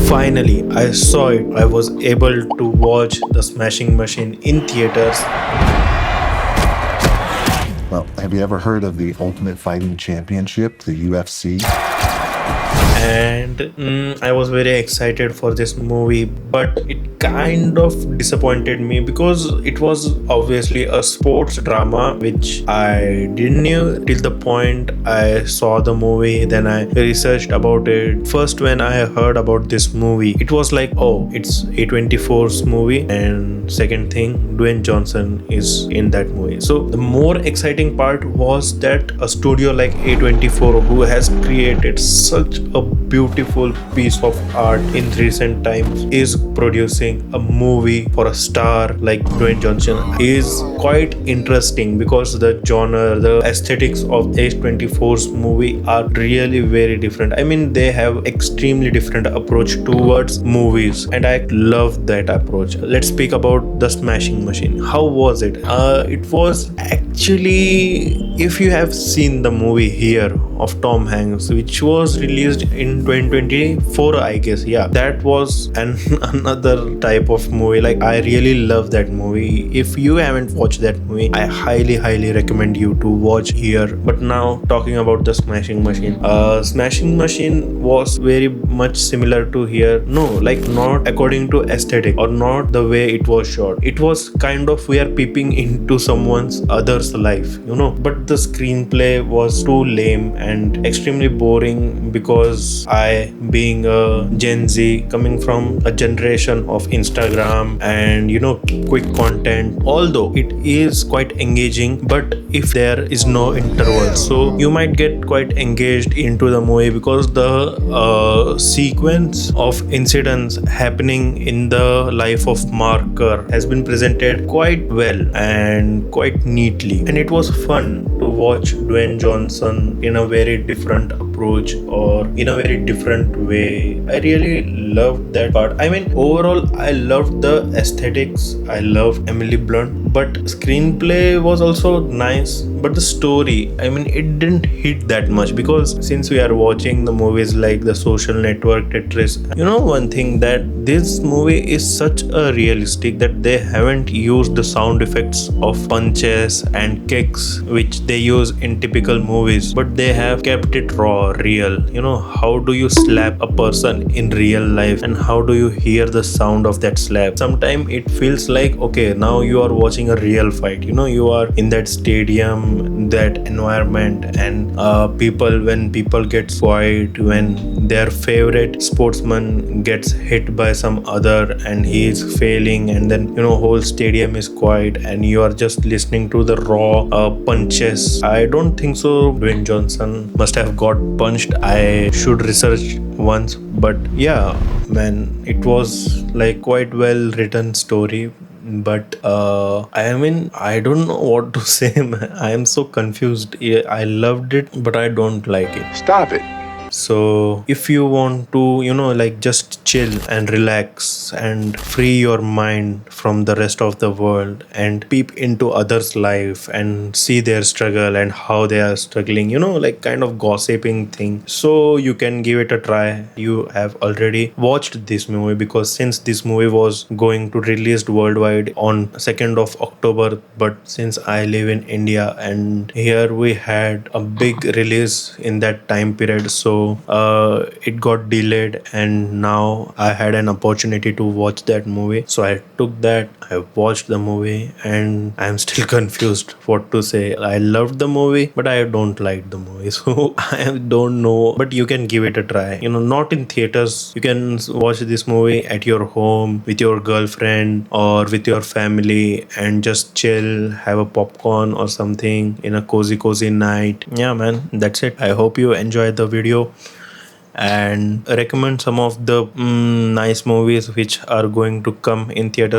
Finally, I saw it. I was able to watch the Smashing Machine in theaters. Well, have you ever heard of the Ultimate Fighting Championship, the UFC? And I was very excited for this movie, but it kind of disappointed me because it was obviously a sports drama, which I didn't know till the point I saw the movie. Then I researched about it. First, when I heard about this movie, it was like, oh, it's A24's movie, and second thing, Dwayne Johnson is in that movie. So the more exciting part was that a studio like A24, who has created such a beautiful piece of art in recent times, is producing a movie for a star like Dwayne Johnson, is quite interesting because the genre, the aesthetics of A24's movie are really very different. I mean, they have extremely different approach towards movies, and I love that approach. Let's speak about the Smashing Machine. How was it? It was actually, if you have seen the movie Here of Tom Hanks, which was released in 2024, I guess. Yeah, that was another type of movie. Like, I really love that movie. If you haven't watched that movie, I highly recommend you to watch Here. But now, talking about the Smashing Machine, Smashing Machine was very much similar to Here. No, like, not according to aesthetic or not the way it was shot. It was kind of, we are peeping into someone's other's life, but the screenplay was too lame and extremely boring, because I, being a Gen Z, coming from a generation of Instagram and quick content, although it is quite engaging, but if there is no interval, so you might get quite engaged into the movie, because the sequence of incidents happening in the life of Marker has been presented quite well and quite neatly, and it was fun to watch Dwayne Johnson in a very different approach or in a very different way. I really loved that part. I mean, overall, I loved the aesthetics. I loved Emily Blunt, but screenplay was also nice. But the story, I mean, it didn't hit that much, because since we are watching the movies like The Social Network, Tetris, one thing, that this movie is such a realistic that they haven't used the sound effects of punches and kicks which they use in typical movies, but they have kept it raw, real. How do you slap a person in real life, and how do you hear the sound of that slap? Sometimes it feels like, okay, now you are watching a real fight. You are in that stadium, that environment, and when people get quiet, when their favorite sportsman gets hit by some other and he is failing, and then whole stadium is quiet and you are just listening to the raw punches. I don't think so Dwayne Johnson must have got punched. I should research once, but yeah, man, it was like quite well written story. But I mean, I don't know what to say, man. I am so confused. Yeah, I loved it, but I don't like it. Stop it. So if you want to like, just chill and relax and free your mind from the rest of the world and peep into others' life and see their struggle and how they are struggling, like kind of gossiping thing, so you can give it a try. You have already watched this movie, because since this movie was going to released worldwide on 2nd of October, but since I live in India and here we had a big release in that time period, so it got delayed, and now I had an opportunity to watch that movie, so I took that. I watched the movie and I'm still confused what to say. I loved the movie, but I don't like the movie, so I don't know, but you can give it a try. Not in theaters. You can watch this movie at your home with your girlfriend or with your family and just chill, have a popcorn or something in a cozy night. Yeah, man, that's it. I hope you enjoyed the video and recommend some of the nice movies which are going to come in theaters